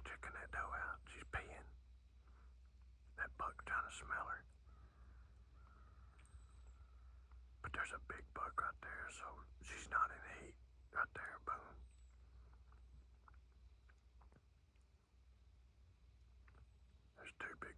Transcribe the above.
checking that doe out. She's peeing. That buck's trying to smell her. But there's a big buck right there, so she's not in heat. Right there, boom. There's two big